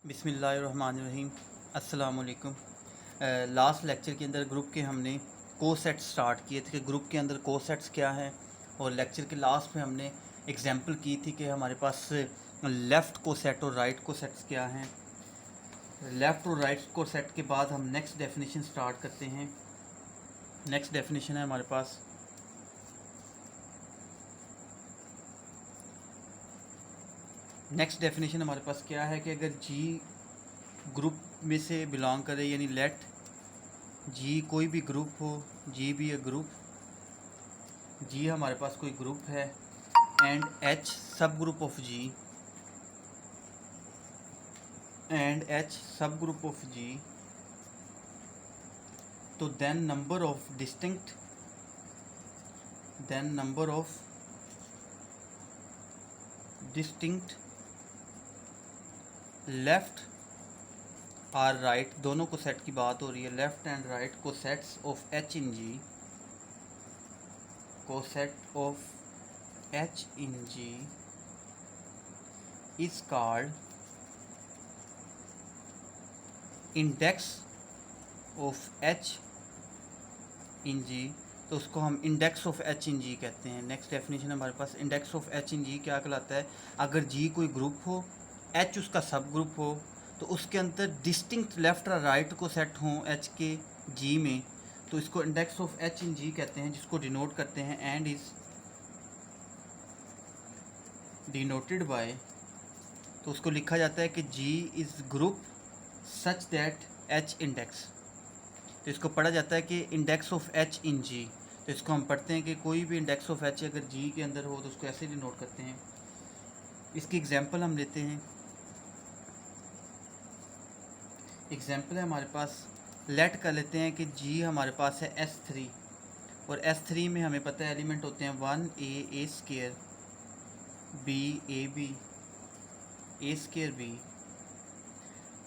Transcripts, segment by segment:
बिस्मिल्लाहिर्रहमानिर्रहीम। अस्सलाम वालेकुम। लास्ट लेक्चर के अंदर ग्रुप के हमने को सेट स्टार्ट किए थे कि ग्रुप के अंदर को सेट्स क्या हैं, और लेक्चर के लास्ट में हमने एग्जांपल की थी कि हमारे पास लेफ़्ट को सेट और राइट को सेट्स क्या हैं। लेफ़्ट और राइट को सेट के बाद हम नेक्स्ट डेफिनेशन स्टार्ट करते हैं। नेक्स्ट डेफिनेशन है हमारे पास हमारे पास क्या है कि अगर जी ग्रुप में से बिलोंग करे, यानी लेट जी कोई भी ग्रुप हो, जी भी ए ग्रुप, जी हमारे पास कोई ग्रुप है, एंड एच सब group of G, and H सब ग्रुप ऑफ जी, तो then number of distinct left और राइट दोनों को सेट की बात हो रही है। Left and right cosets of H in G, coset of H in G is called index of H in G, तो उसको हम index of H in G कहते हैं। नेक्स्ट डेफिनेशन हमारे पास इंडेक्स ऑफ एच इन जी क्या कहलाता है। अगर जी कोई ग्रुप हो, एच उसका सब ग्रुप हो, तो उसके अंदर डिस्टिंक्ट लेफ्ट और राइट को सेट हों एच के जी में, तो इसको index of H in G कहते हैं, जिसको डिनोट करते हैं एंड इज डिनोटेड बाय, तो उसको लिखा जाता है कि G is group such that H index, तो इसको पढ़ा जाता है कि index of H in G. तो इसको हम पढ़ते हैं कि कोई भी इंडेक्स ऑफ एच अगर जी के अंदर हो तो उसको ऐसे डिनोट करते हैं। इसकी एग्जांपल हम लेते हैं। एग्जांपल है हमारे पास, लेट कर लेते हैं कि जी हमारे पास है S3, और S3 में हमें पता है एलिमेंट होते हैं 1a square, b ab a square b,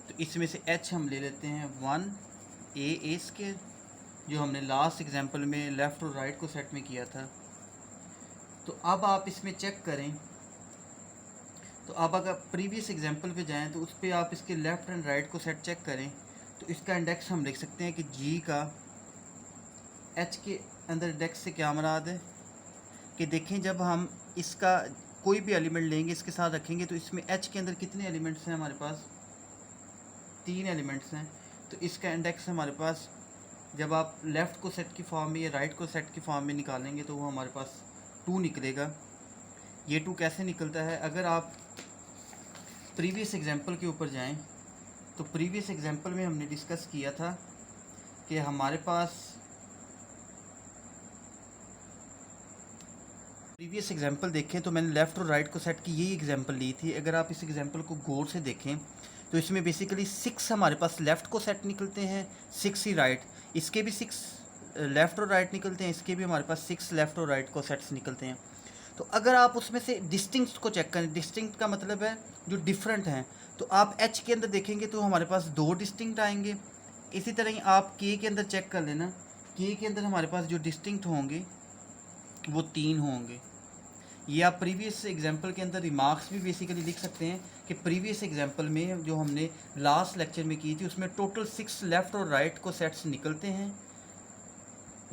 तो इसमें से h हम ले लेते हैं 1a स्केयर, जो हमने लास्ट एग्जांपल में लेफ़्ट और राइट को सेट में किया था। तो अब आप इसमें चेक करें, तो अब अगर प्रीवियस एग्जांपल पे जाएं तो उस पर आप इसके लेफ़्ट एंड राइट को सेट चेक करें, तो इसका इंडेक्स हम लिख सकते हैं कि जी का एच के अंदर इंडेक्स से क्या मुराद है कि देखें, जब हम इसका कोई भी एलिमेंट लेंगे इसके साथ रखेंगे तो इसमें एच के अंदर कितने एलिमेंट्स हैं हमारे पास, 3 एलिमेंट्स हैं। तो इसका इंडेक्स हमारे पास जब आप लेफ़्ट को सेट की फॉर्म में या राइट को सेट की फॉर्म में निकालेंगे तो वो हमारे पास 2 निकलेगा। ये 2 कैसे निकलता है, अगर आप प्रीवियस एग्जांपल के ऊपर जाएं तो प्रीवियस एग्जांपल में हमने डिस्कस किया था कि हमारे पास प्रीवियस एग्जांपल देखें तो मैंने लेफ़्ट और राइट को सेट की यही एग्जांपल ली थी। अगर आप इस एग्जांपल को गौर से देखें तो इसमें बेसिकली 6 हमारे पास लेफ़्ट को सेट निकलते हैं, 6 ही राइट, इसके भी 6 लेफ़्ट और राइट निकलते हैं, इसके भी हमारे पास 6 लेफ़्ट और राइट को सेट्स निकलते हैं। तो अगर आप उसमें से डिस्टिंक्ट को चेक करें, डिस्टिंक्ट का मतलब है जो डिफरेंट हैं, तो आप एच के अंदर देखेंगे तो हमारे पास 2 डिस्टिंक्ट आएंगे। इसी तरह ही आप के के अंदर चेक कर लेना, के के अंदर हमारे पास जो डिस्टिंक्ट होंगे वो 3 होंगे। ये आप प्रीवियस एग्जांपल के अंदर रिमार्क्स भी बेसिकली लिख सकते हैं कि प्रीवियस एग्जांपल में जो हमने लास्ट लेक्चर में की थी उसमें टोटल 6 लेफ़्ट और राइट को सेट्स निकलते हैं,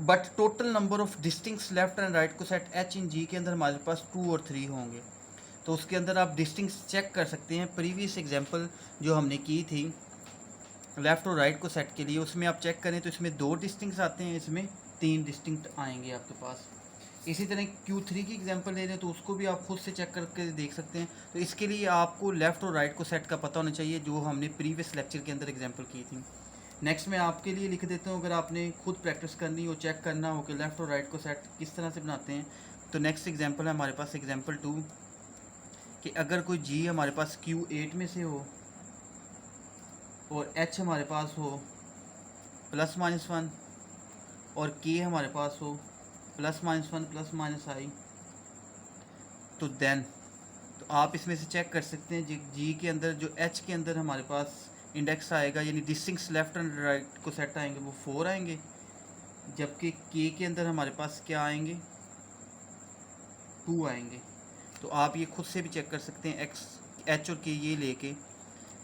but total number of distinct left and right को सेट एच इन जी के अंदर हमारे पास 2 और 3 होंगे। तो उसके अंदर आप डिस्टिंक्ट चेक कर सकते हैं। प्रीवियस एग्जांपल जो हमने की थी लेफ़्ट और राइट को सेट के लिए, उसमें आप चेक करें तो इसमें 2 डिस्टिंक्ट आते हैं, इसमें 3 डिस्टिंक्ट आएंगे आपके पास। इसी तरह Q3 की एग्जांपल ले रहे हैं तो उसको भी आप खुद से चेक करके देख सकते हैं। तो इसके लिए आपको लेफ़्ट और राइट को सेट का पता होना चाहिए, जो हमने प्रीवियस लेक्चर के अंदर एग्जांपल की थी। नेक्स्ट मैं आपके लिए लिख देता हूँ, अगर आपने खुद प्रैक्टिस करनी हो, चेक करना हो कि लेफ़्ट और राइट को सेट किस तरह से बनाते हैं। तो नेक्स्ट एग्जांपल है हमारे पास एग्जांपल 2 कि अगर कोई जी हमारे पास Q8 में से हो और H हमारे पास हो +-1 और K हमारे पास हो +-1 +-i, तो देन तो आप इसमें से चेक कर सकते हैं जी के अंदर जो H के अंदर हमारे पास इंडेक्स आएगा, यानी डिस्टिंक्ट लेफ्ट एंड राइट को सेट आएंगे वो 4 आएंगे, जबकि K के अंदर हमारे पास क्या आएंगे, 2 आएंगे। तो आप ये खुद से भी चेक कर सकते हैं, H और K ये लेके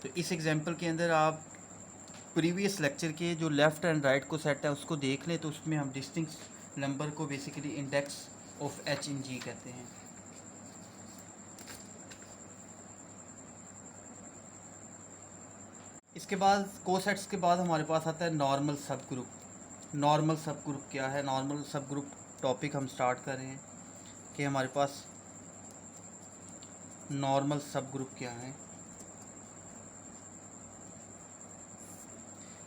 तो इस एग्जांपल के अंदर आप प्रीवियस लेक्चर के जो लेफ़्ट एंड राइट को सेट है उसको देख लें, तो उसमें हम डिस्टिंक्ट नंबर को basically index of H in G कहते हैं। इसके बाद कोसेट्स के बाद हमारे पास आता है normal sub group. Normal sub group क्या है? नॉर्मल सब ग्रुप टॉपिक हम स्टार्ट कर रहे हैं कि हमारे पास नॉर्मल सब ग्रुप क्या है।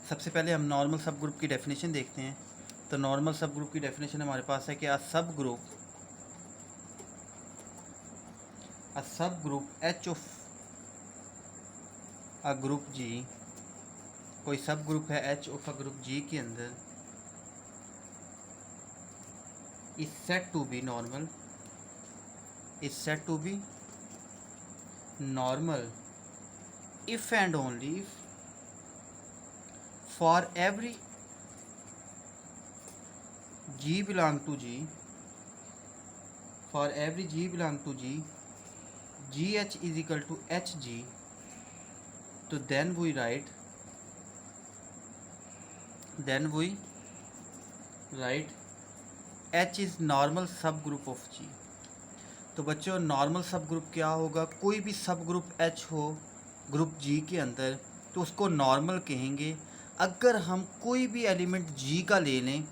सबसे पहले हम नॉर्मल सब ग्रुप की डेफिनेशन देखते हैं। तो नॉर्मल सब ग्रुप की डेफिनेशन हमारे पास है कि अ सब group H of a group G, कोई सब ग्रुप है H of a group G के अंदर, is said to be normal, is said to be normal if and only if for every g belong to g, for every g belong to g, gh is equal to hg, तो then we write h is normal subgroup of g। तो बच्चों normal sub group क्या होगा? कोई भी सब group h हो group g के अंदर तो उसको नॉर्मल कहेंगे। अगर हम कोई भी एलिमेंट g का ले लें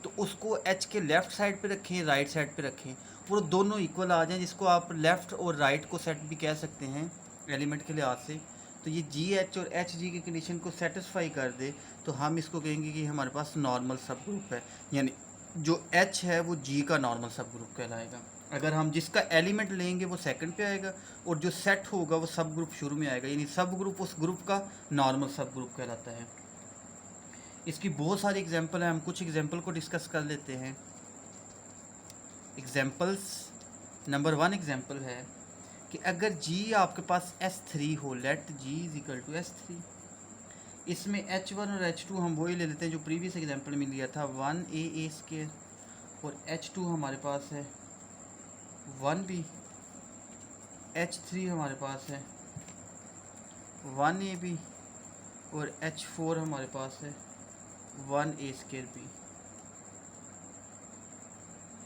तो उसको h के लेफ़्ट साइड पे रखें, राइट साइड पे रखें, वो दोनों इक्वल आ जाएं, जिसको आप लेफ़्ट और राइट को सेट भी कह सकते हैं एलिमेंट के लिहाज से। तो ये जी एच और एच जी की कंडीशन को सेटिस्फाई कर दे तो हम इसको कहेंगे कि हमारे पास नॉर्मल सब ग्रुप है, यानी जो एच है वो जी का नॉर्मल सब ग्रुप कहलाएगा। अगर हम जिसका एलिमेंट लेंगे वो सेकंड पे आएगा और जो सेट होगा वो सब ग्रुप शुरू में आएगा, यानी सब ग्रुप उस ग्रुप का नॉर्मल सब ग्रुप कहलाता है। इसकी बहुत सारी एग्जांपल है, हम कुछ एग्जांपल को डिस्कस कर लेते हैं। एग्जांपल्स नंबर 1 एग्जांपल है कि अगर g आपके पास S3 हो, let g is equal to S3, इसमें H1 और H2 हम वही ले लेते हैं जो प्रीवियस एग्जांपल में लिया था 1a² और H2 हमारे पास है 1b, H3 हमारे पास है 1ab और H4 हमारे पास है 1a²b।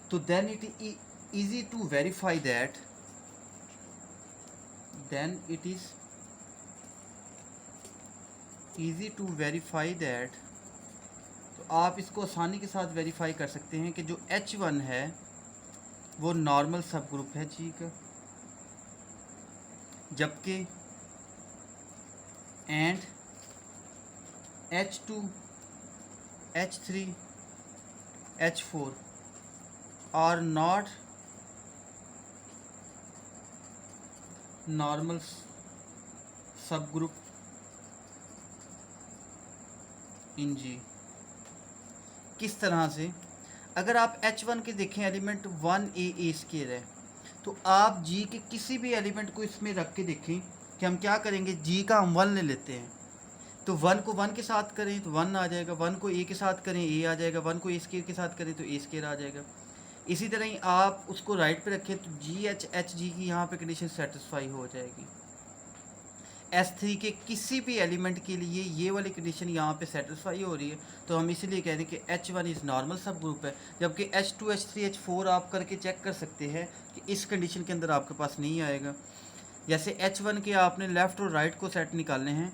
तो then it is easy to verify that, then it is easy to verify that, तो आप इसको आसानी के साथ वेरीफाई कर सकते हैं कि जो H1 है वो नॉर्मल सब ग्रुप है जी का, जबकि and H2, H3, H4 are not normal subgroup in G। किस तरह से? अगर आप H1 के देखें एलिमेंट 1a² है तो आप G के किसी भी एलिमेंट को इसमें रख के देखें कि हम क्या करेंगे, G का हम 1 ले लेते हैं तो 1 को 1 के साथ करें तो 1 आ जाएगा, 1 को a के साथ करें a आ जाएगा, 1 को a² के साथ करें तो a² आ जाएगा। इसी तरह ही आप उसको राइट पे रखें तो जी एच एच जी की यहाँ पे कंडीशन सेटिस्फाई हो जाएगी। S3 के किसी भी एलिमेंट के लिए ये वाली कंडीशन यहाँ पे सेटिस्फाई हो रही है तो हम इसीलिए कह दें कि H1 is normal sub group है, जबकि H2, H3, H4 आप करके चेक कर सकते हैं कि इस कंडीशन के अंदर आपके पास नहीं आएगा। जैसे H1 के आपने लेफ़्ट और राइट को सेट निकालने हैं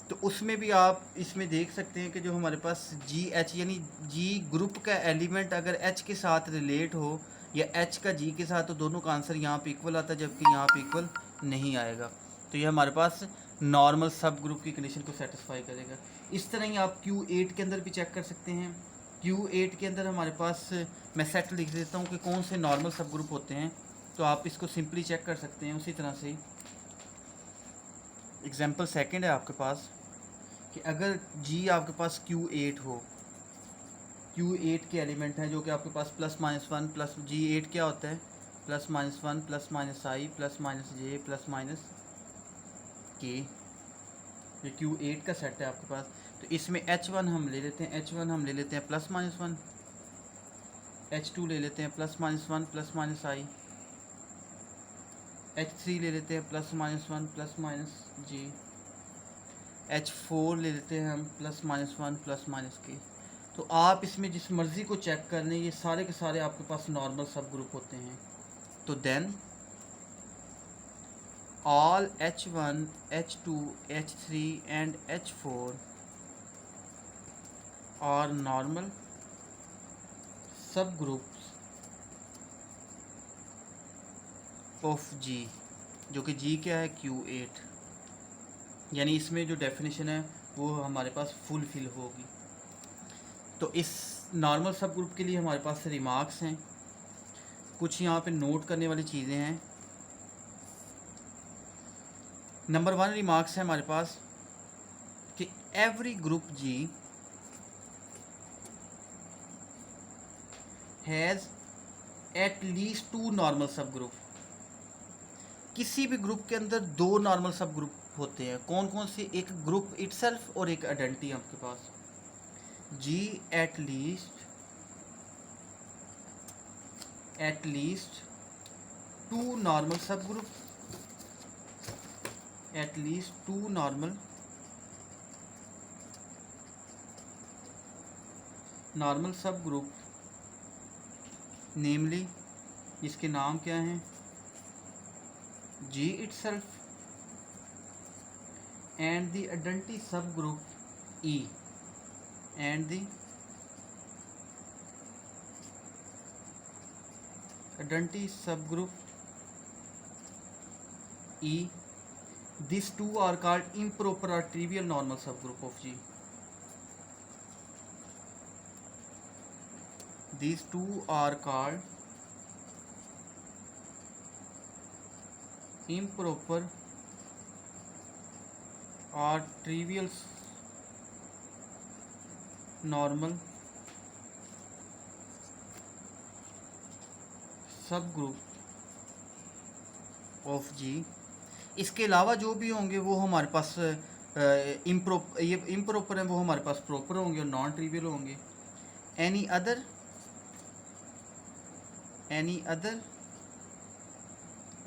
तो उसमें भी आप इसमें देख सकते हैं कि जो हमारे पास जी एच यानी जी ग्रुप का एलिमेंट अगर एच के साथ रिलेट हो या एच का जी के साथ तो दोनों का आंसर यहाँ पे इक्वल आता है, जबकि यहाँ पे इक्वल नहीं आएगा। तो ये हमारे पास नॉर्मल सब ग्रुप की कंडीशन को सेटिस्फाई करेगा। इस तरह ही आप Q8 के अंदर भी चेक कर सकते हैं। Q8 के अंदर हमारे पास मैं सेट लिख देता हूँ कि कौन से नॉर्मल सब ग्रुप होते हैं, तो आप इसको सिंपली चेक कर सकते हैं। उसी तरह से एग्जाम्पल सेकेंड है आपके पास कि अगर G आपके पास Q8 हो, Q8 के एलिमेंट हैं जो कि आपके पास +-1 प्लस G8 क्या होता है +-1 +-i +-j +-k, ये Q8 का सेट है आपके पास। तो इसमें H1 हम ले लेते हैं, H1 हम ले लेते हैं +-1, H2 ले लेते हैं +-1 +-i H3 ले लेते हैं +-1 +-G। H4 ले लेते हैं हम +-1 +-K। तो आप इसमें जिस मर्ज़ी को चेक कर लें, ये सारे के सारे आपके पास नॉर्मल सब ग्रुप होते हैं। तो then all H1, H2, H3 and H4 are normal subgroups of G, जो कि G क्या है, Q8। यानी इसमें जो डेफिनेशन है वो हमारे पास फुलफिल होगी। तो इस नॉर्मल सब ग्रुप के लिए हमारे पास रिमार्क्स हैं, कुछ यहाँ पे नोट करने वाली चीज़ें हैं। नंबर 1 रिमार्क्स है हमारे पास कि every group G has at least 2 normal sub group. किसी भी ग्रुप के अंदर 2 नॉर्मल सब ग्रुप होते हैं। कौन कौन से? एक ग्रुप इटसेल्फ और एक आइडेंटिटी आपके पास। G at least 2 normal sub group, at least 2 normal subgroup, namely इसके नाम क्या हैं? G itself and the identity subgroup E and the identity subgroup E. These two are called improper or trivial normal subgroup of G. These two are called improper or trivial normal subgroup of G. इसके अलावा जो भी होंगे वो हमारे पास ये improper हैं, वो हमारे पास प्रॉपर होंगे और नॉन ट्रिवियल होंगे। Any other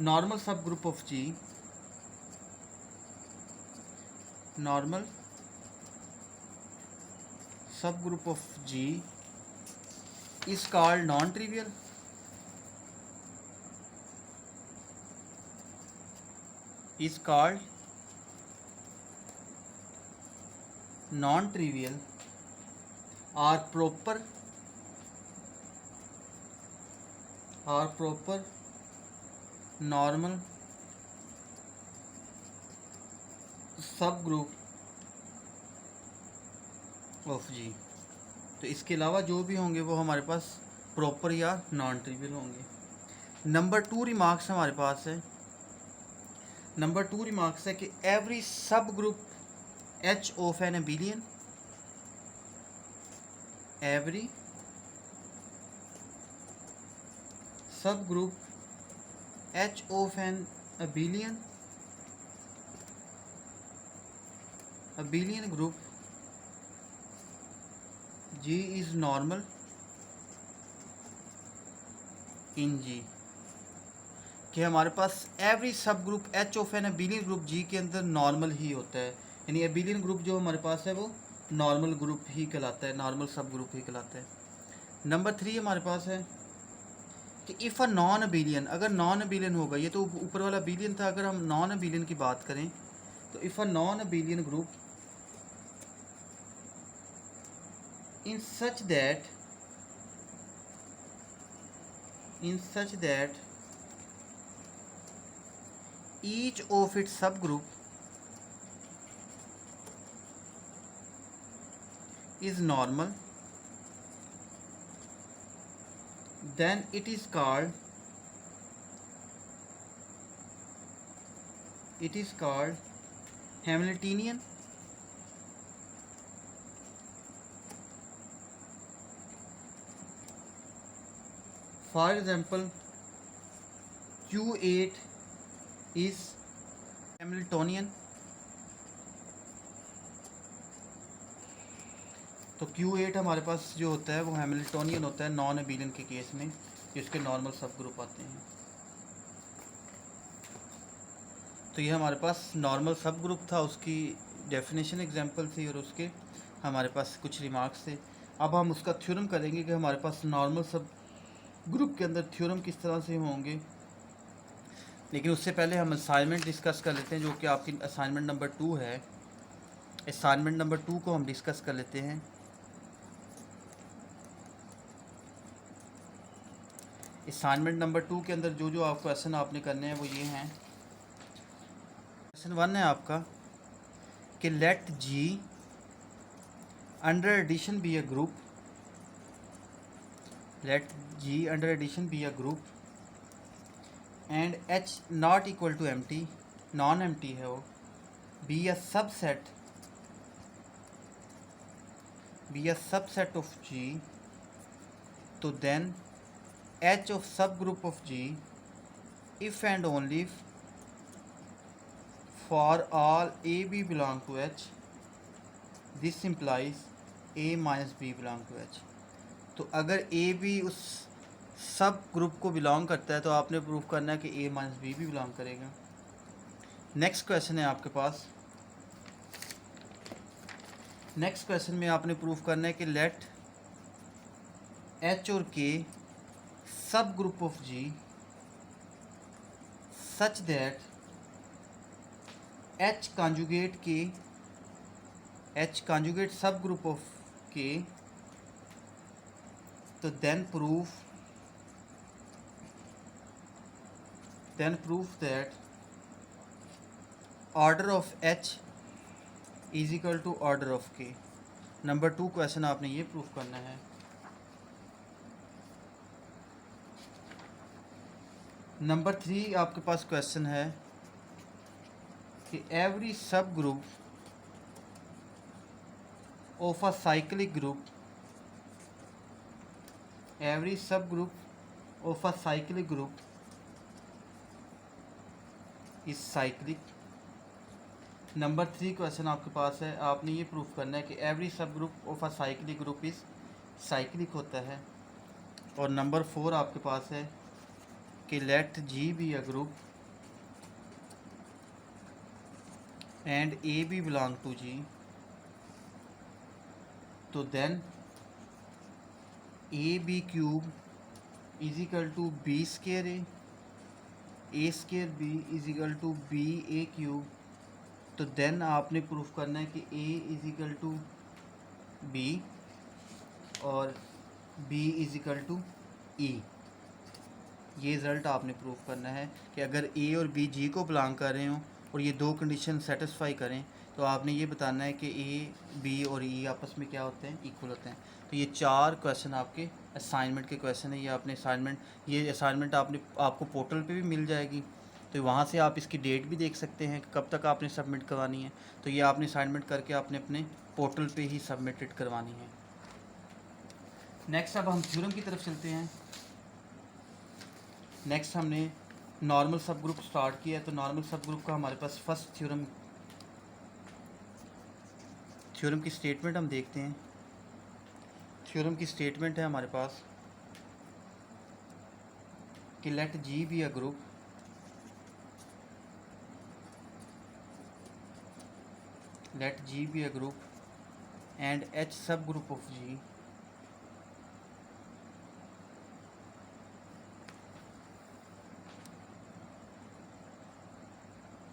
normal sub group of G, normal sub group of G is called non trivial, is called non-trivial or proper normal subgroup of G। तो इसके अलावा जो भी होंगे वो हमारे पास प्रॉपर या नॉन ट्रिवियल होंगे। नंबर 2 रिमार्क्स हमारे पास है। नंबर 2 रिमार्क्स है कि every subgroup H of an abelian, every subgroup H of an abelian group G is normal in G, कि हमारे पास every subgroup H of an abelian group G के अंदर normal ही होता है। यानी अबिलियन ग्रुप जो हमारे पास है वो नॉर्मल ग्रुप ही कहलाता है, नॉर्मल सब ग्रुप ही कहलाता है। नंबर 3 हमारे पास है कि इफ़ अ नॉन अबिलियन, अगर नॉन अबिलियन होगा, ये तो ऊपर वाला अबिलियन था, अगर हम नॉन अबिलियन की बात करें तो if a non abelian group in such that each of its subgroup is normal, then it is called Hamiltonian. For example, Q8 is Hamiltonian। तो Q8 हमारे पास जो होता है वो हैमिल्टोनियन होता है नॉन अबिलियन के केस में, जिसके नॉर्मल सब ग्रुप आते हैं। तो ये हमारे पास नॉर्मल सब ग्रुप था, उसकी डेफिनेशन एग्जांपल थी और उसके हमारे पास कुछ रिमार्क्स थे। अब हम उसका थ्योरम करेंगे कि हमारे पास नॉर्मल सब ग्रुप के अंदर थ्योरम किस तरह से होंगे। लेकिन उससे पहले हम असाइनमेंट डिस्कस कर लेते हैं, जो कि आपकी असाइनमेंट नंबर 2 है। असाइनमेंट नंबर 2 को हम डिस्कस कर लेते हैं। असाइनमेंट नंबर 2 के अंदर जो जो आप क्वेश्चन आपने करने हैं वो ये हैं। क्वेश्चन 1 है आपका कि let G under addition be a group, let G under addition be a group and H not equal to empty, non empty है वो, be a subset of G, तो then H of sub group of G if and only for all a b belong to h, this implies a minus b belong to h। तो अगर a b उस सब group को belong करता है तो आपने प्रूव करना है कि a माइनस बी भी बिलोंग करेगा। नेक्स्ट क्वेश्चन है आपके पास, नेक्स्ट क्वेश्चन में आपने प्रूव करना है कि लेट h और k sub group of g such that h conjugate sub group of k, तो then proof that order of h is equal to order of k। Number 2 question आपने ये proof करना है। Number 3 आपके पास question है कि every सब group of a cyclic group, every सब group of a cyclic group is cyclic. Number 3 question आपके पास है, आपने ये प्रूफ करना है कि एवरी सब group of a cyclic group is cyclic होता है। और नंबर 4 आपके पास है कि let G be a group and a b belong to G, तो then a b cube is equal to b square a square b is equal to b a cube, तो then आपने proof करना है कि a is equal to b और b is equal to e. ये result आपने proof करना है कि अगर ए और बी जी को बिलोंग कर रहे हों और ये दो कंडीशन सेटिस्फाई करें तो आपने ये बताना है कि ए बी और ई आपस में क्या होते हैं, इक्वल होते हैं। तो ये 4 क्वेश्चन आपके असाइनमेंट के क्वेश्चन है। ये आपने ये असाइनमेंट आपको पोर्टल पे भी मिल जाएगी, तो वहाँ से आप इसकी डेट भी देख सकते हैं कि कब तक आपने सबमिट करवानी है। तो ये आपने असाइनमेंट करके आपने अपने पोर्टल पे ही सबमिटेड करवानी है। नेक्स्ट अब हम थ्योरम की तरफ चलते हैं। नेक्स्ट हमने नॉर्मल सब ग्रुप स्टार्ट किया है, तो नॉर्मल सब ग्रुप का हमारे पास फर्स्ट थ्योरम की स्टेटमेंट हम देखते हैं। थ्योरम की स्टेटमेंट है हमारे पास कि let G be a group, let G be a group and H सब ग्रुप ऑफ जी,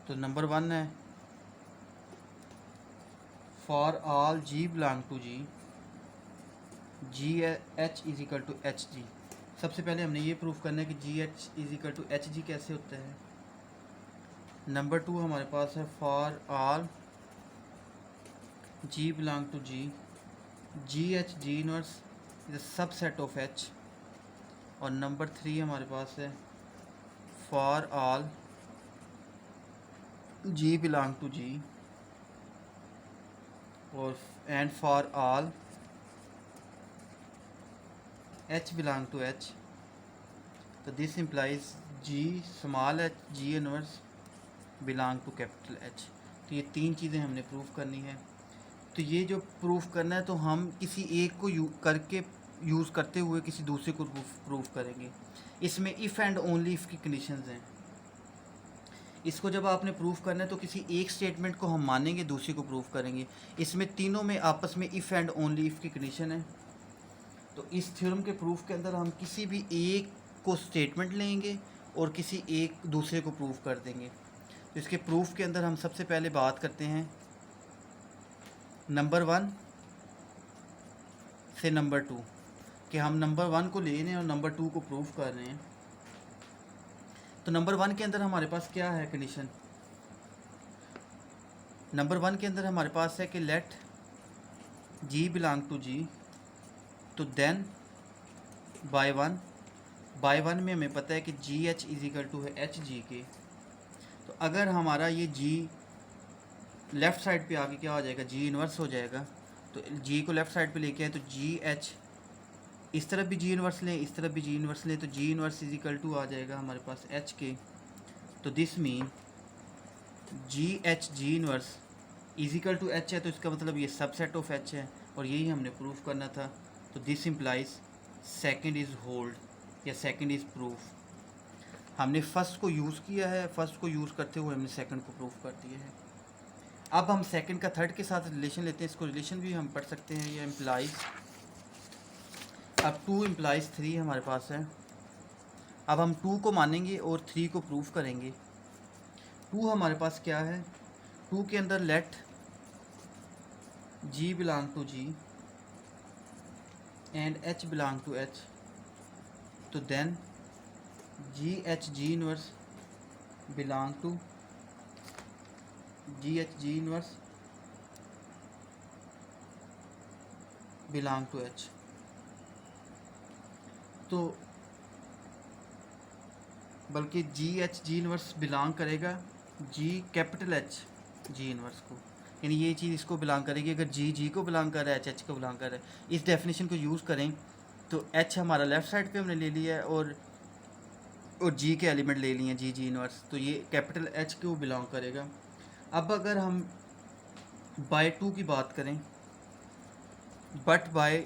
तो नंबर 1 है for all ji belong to G, G H is equal to H G. सबसे पहले हमने ये प्रूफ करना है कि G H is equal to H G कैसे होता है। नंबर 2 हमारे पास है for all ji belong to G, G H G inverse is a subset of H. और नंबर 3 हमारे पास है for all ji belong to G और and for all h belong to H, तो this implies g small H G inverse belong to capital H. तो ये 3 चीज़ें हमने प्रूफ करनी है। तो ये जो प्रूफ करना है तो हम किसी एक को यूज़ करते हुए किसी दूसरे को प्रूफ करेंगे। इसमें इफ़ एंड ओनली इफ़ की कंडीशंस हैं। इसको जब आपने प्रूफ करना है तो किसी एक स्टेटमेंट को हम मानेंगे, दूसरी को प्रूफ करेंगे। इसमें तीनों में आपस में इफ़ एंड ओनली इफ़ की कंडीशन है। तो इस थ्योरम के प्रूफ के अंदर हम किसी भी एक को स्टेटमेंट लेंगे और किसी एक दूसरे को प्रूफ कर देंगे। तो इसके प्रूफ के अंदर हम सबसे पहले बात करते हैं नंबर 1 से नंबर 2, कि हम नंबर 1 को ले रहे हैं और नंबर 2 को प्रूफ कर रहे हैं। तो नंबर 1 के अंदर हमारे पास क्या है कंडीशन? नंबर 1 के अंदर हमारे पास है कि let ji belong to G, तो देन बाय वन में हमें पता है कि G H is equal to है एच जी के। तो अगर हमारा ये जी लेफ़्ट साइड पे आके क्या हो जाएगा, जी इन्वर्स हो जाएगा। तो जी को लेफ़्ट साइड पे लेके आए तो जी एच, इस तरफ भी जी इन्वर्स लें, इस तरफ भी जी इन्वर्स लें, तो G inverse is equal to आ जाएगा हमारे पास एच के। तो this mean G inverse is equal to H है, तो इसका मतलब ये सबसेट ऑफ एच है और यही हमने प्रूफ करना था। तो this implies second is hold या सेकंड इज़ प्रूफ। हमने फर्स्ट को यूज़ किया है, फर्स्ट को यूज़ करते हुए हमने सेकंड को प्रूफ कर दिया है। अब हम सेकंड का थर्ड के साथ रिलेशन लेते हैं, इसको रिलेशन भी हम पढ़ सकते हैं। ये इम्प्लाइज, अब 2 इम्प्लाइज 3 हमारे पास है। अब हम 2 को मानेंगे और 3 को प्रूफ करेंगे। 2 हमारे पास क्या है, 2 के अंदर let ji belong to G and h belong to H, तो then g H G inverse belong to G H G inverse belong to H. तो बल्कि g H G inverse belong करेगा जी कैपिटल एच जी inverse को, यानी ये चीज़ इसको belong करेगी। अगर जी जी को बिलोंग कर रहा है, एच एच को बिलोंग कर रहा है, इस डेफिनेशन को यूज़ करें तो एच हमारा लेफ़्ट साइड पे हमने ले लिया है और जी के एलिमेंट ले लिए हैं जी जी इनवर्स, तो ये कैपिटल एच को बिलोंग करेगा। अब अगर हम बाय 2 की बात करें, बट बाय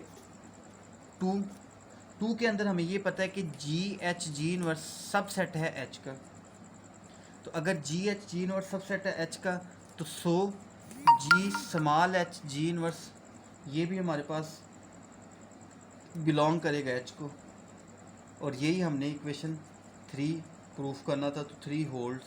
2 के अंदर हमें ये पता है कि G H G inverse subset है एच का। तो अगर G H G inverse subset है एच का, तो सो जी स्मॉल एच जी इनवर्स ये भी हमारे पास बिलोंग करेगा एच को। और यही हमने इक्वेशन 3 प्रूफ करना था। तो 3 होल्ड्स,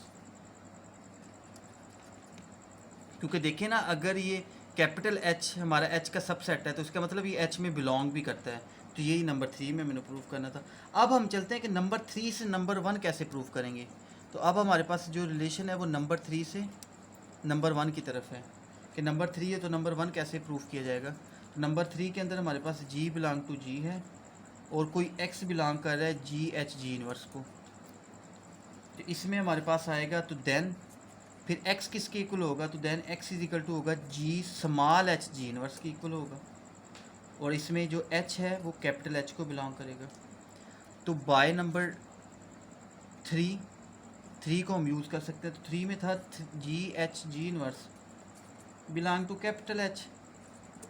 क्योंकि देखिए ना, अगर ये कैपिटल एच हमारा एच का सबसेट है तो इसका मतलब ये एच में बिलोंग भी करता है। तो यही नंबर 3 में मैंने प्रूफ करना था। अब हम चलते हैं कि नंबर 3 से नंबर 1 कैसे प्रूफ करेंगे। तो अब हमारे पास जो रिलेशन है वो नंबर 3 से नंबर 1 की तरफ है कि नंबर 3 है तो नंबर 1 कैसे प्रूफ किया जाएगा। तो नंबर 3 के अंदर हमारे पास जी बिलोंग टू जी है और कोई एक्स बिलोंग कर रहा है जी एच जी इनवर्स को। तो इसमें हमारे पास आएगा, तो देन फिर x किसके इक्वल होगा, तो then x is equal to होगा G small H G inverse के इक्वल होगा। और इसमें जो h है वो कैपिटल H को बिलोंग करेगा। तो बाय नंबर 3 को हम यूज़ कर सकते हैं। तो 3 में था G H G inverse belong to capital H,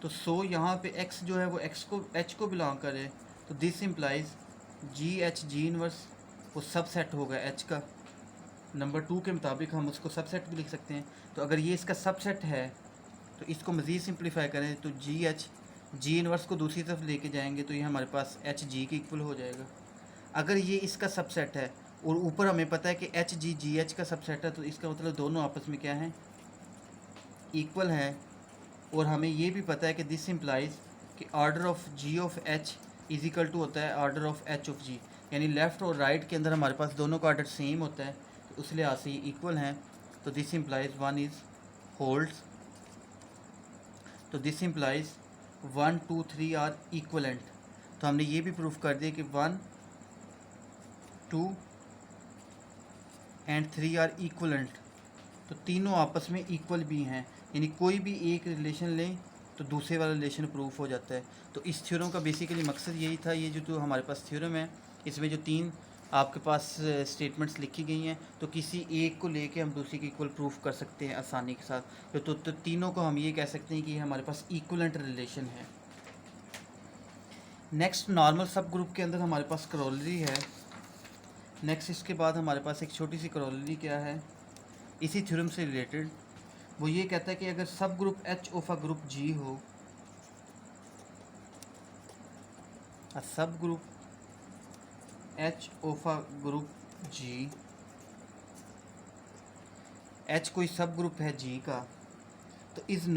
तो सो यहाँ पे x जो है वो h को बिलोंग करे। तो this implies ji H G inverse वो सबसेट होगा h का। नंबर 2 के मुताबिक हम उसको सबसेट भी लिख सकते हैं। तो अगर ये इसका सबसेट है तो इसको मज़ीद सिंप्लीफाई करें तो जी एच जी इनवर्स को दूसरी तरफ लेके जाएंगे तो ये हमारे पास एच जी के इक्वल हो जाएगा। अगर ये इसका सबसेट है और ऊपर हमें पता है कि एच जी जी एच का सबसेट है, तो इसका मतलब दोनों आपस में क्या हैं, इक्वल हैं। और हमें ये भी पता है कि दिस इम्प्लाइज कि order of G of H is equal to होता है order of H of G, यानी लेफ़्ट और राइट के अंदर हमारे पास दोनों का ऑर्डर सेम होता है, तो उस लिहाज से ये इक्वल हैं। तो दिस इम्प्लाइज 1 इज़ होल्ड्स। तो दिस इम्प्लाइज 1 2 3 आर इक्वलेंट। तो हमने ये भी प्रूफ कर दिया कि 1 2 एंड 3 आर इक्वलेंट, तो तीनों आपस में इक्वल भी हैं, यानी कोई भी एक रिलेशन लें तो दूसरे वाला रिलेशन प्रूफ हो जाता है। तो इस थ्योरम का बेसिकली मकसद यही था। ये जो हमारे पास थ्योरम है इसमें जो 3 आपके पास स्टेटमेंट्स लिखी गई हैं, तो किसी एक को लेके हम दूसरे के इक्वल प्रूफ कर सकते हैं आसानी के साथ। तो तीनों को हम ये कह सकते हैं कि हमारे पास इक्वलेंट रिलेशन है। नेक्स्ट नॉर्मल सब ग्रुप के अंदर हमारे पास करोलरी है। नेक्स्ट इसके बाद हमारे पास एक छोटी सी करोलरी क्या है इसी थ्योरम से रिलेटेड वो ये कहता है कि अगर सब group H of a group G हो, अ सब group H of a group G, H कोई सब ग्रुप है जी का, तो इज़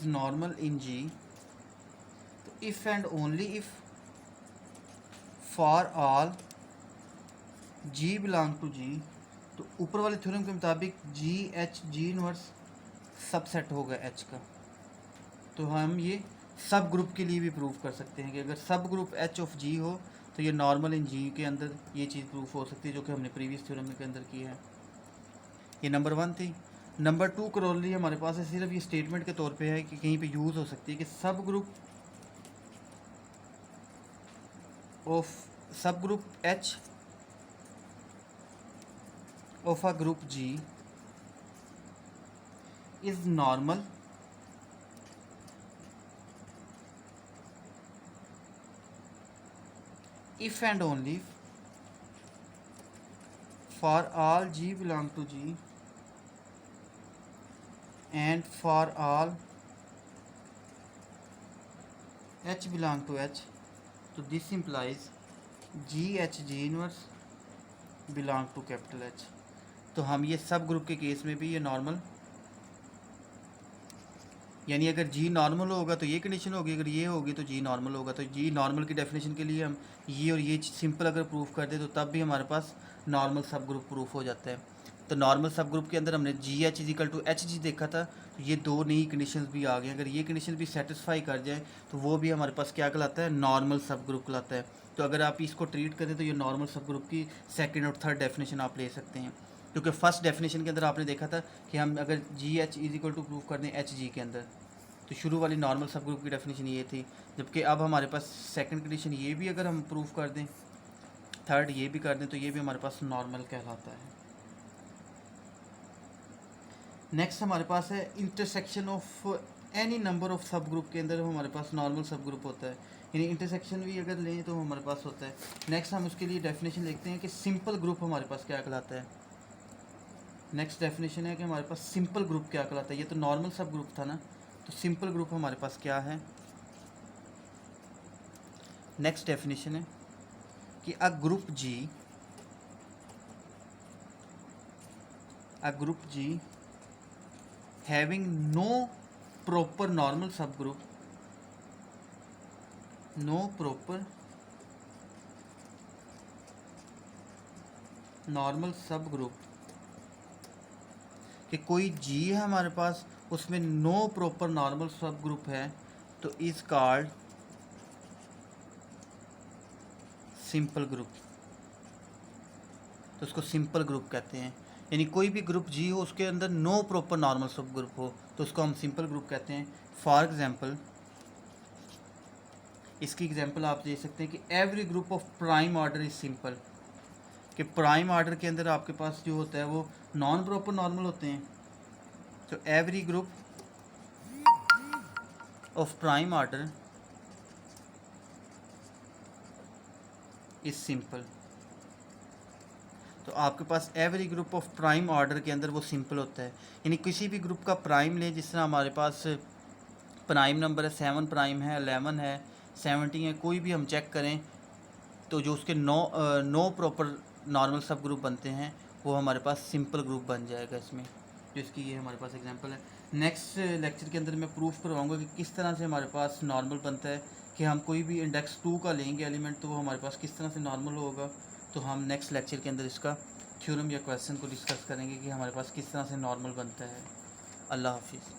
नॉर्मल इन जी, तो if and only if for all ji belong to G, तो ऊपर वाले थ्योरम के मुताबिक g H G inverse subset होगा एच का। तो हम ये सब ग्रुप के लिए भी प्रूव कर सकते हैं कि अगर सब ग्रुप एच ऑफ जी हो तो ये नॉर्मल इन जी के अंदर ये चीज़ प्रूफ हो सकती है, जो कि हमने प्रीवियस थ्योरम के अंदर की है। ये नंबर 1 थी। नंबर 2 करोलरी हमारे पास है, सिर्फ ये स्टेटमेंट के तौर पे है कि कहीं पे यूज़ हो सकती है कि sub group H of a group G is normal if and only for all G belong to G and for all H belong to H, तो this implies G H G inverse belong to capital H। तो हम ये सब group के case में भी ये normal, यानी अगर जी नॉर्मल होगा तो ये कंडीशन होगी, अगर ये होगी तो जी नॉर्मल होगा। तो जी नॉर्मल की डेफिनेशन के लिए हम ये और ये सिंपल अगर प्रूफ कर दे तो तब भी हमारे पास नॉर्मल सब ग्रुप प्रूफ हो जाता है। तो नॉर्मल सब ग्रुप के अंदर हमने G H is equal to H G देखा था, तो ये दो नई कंडीशंस भी आ गई। अगर ये कंडीशन भी सेटिस्फाई कर जाए तो वो भी हमारे पास क्या कहलाता है, नॉर्मल सब ग्रुप कहलाता है। तो अगर आप इसको ट्रीट करें तो ये नॉर्मल सब ग्रुप की सेकेंड और थर्ड डेफिनेशन आप ले सकते हैं, क्योंकि फर्स्ट डेफिनेशन के अंदर आपने देखा था कि हम अगर G H is equal to proof कर दें एच जी के अंदर, तो शुरू वाली नॉर्मल सब ग्रुप की डेफिनेशन ये थी। जबकि अब हमारे पास सेकंड कंडीशन ये भी अगर हम प्रूफ कर दें, थर्ड ये भी कर दें, तो ये भी हमारे पास नॉर्मल कहलाता है। नेक्स्ट हमारे पास है intersection of any number of sub group के अंदर हमारे पास नॉर्मल सब ग्रुप होता है, यानी इंटरसेक्शन भी अगर लें तो हमारे पास होता है। नेक्स्ट हम उसके लिए डेफिनेशन देखते हैं कि सिंपल ग्रुप हमारे पास क्या कहलाता है। नेक्स्ट डेफिनेशन है कि हमारे पास सिंपल ग्रुप क्या कहलाता है। ये तो नॉर्मल सब ग्रुप था ना, तो सिंपल ग्रुप हमारे पास क्या है। नेक्स्ट डेफिनेशन है कि a group G having no proper normal sub group, no proper normal sub group, कि कोई जी है हमारे पास उसमें no proper normal sub group है, तो इज कॉल्ड सिंपल ग्रुप। तो उसको सिंपल ग्रुप कहते हैं। यानी कोई भी ग्रुप जी हो उसके अंदर no proper normal sub group हो तो उसको हम सिंपल ग्रुप कहते हैं। फॉर एग्जांपल, इसकी एग्जांपल आप दे सकते हैं कि every group of prime order is simple, कि प्राइम ऑर्डर के अंदर आपके पास जो होता है वो नॉन प्रॉपर नॉर्मल होते हैं। तो every group of prime order is simple. तो आपके पास every group of prime order के अंदर वो सिंपल होता है। यानी किसी भी ग्रुप का प्राइम लें, जिस तरह हमारे पास प्राइम नंबर है 7 प्राइम है, 11 है, 17 है, कोई भी हम चेक करें तो जो उसके no proper normal sub group बनते हैं वो हमारे पास सिंपल ग्रुप बन जाएगा इसमें, जिसकी ये हमारे पास एग्जांपल है। नेक्स्ट लेक्चर के अंदर मैं प्रूफ करवाऊंगा कि किस तरह से हमारे पास नॉर्मल बनता है, कि हम कोई भी इंडेक्स 2 का लेंगे एलिमेंट तो वो हमारे पास किस तरह से नॉर्मल होगा। तो हम नेक्स्ट लेक्चर के अंदर इसका थ्योरम या क्वेश्चन को डिस्कस करेंगे कि हमारे पास किस तरह से नॉर्मल बनता है। अल्लाह हाफिज़।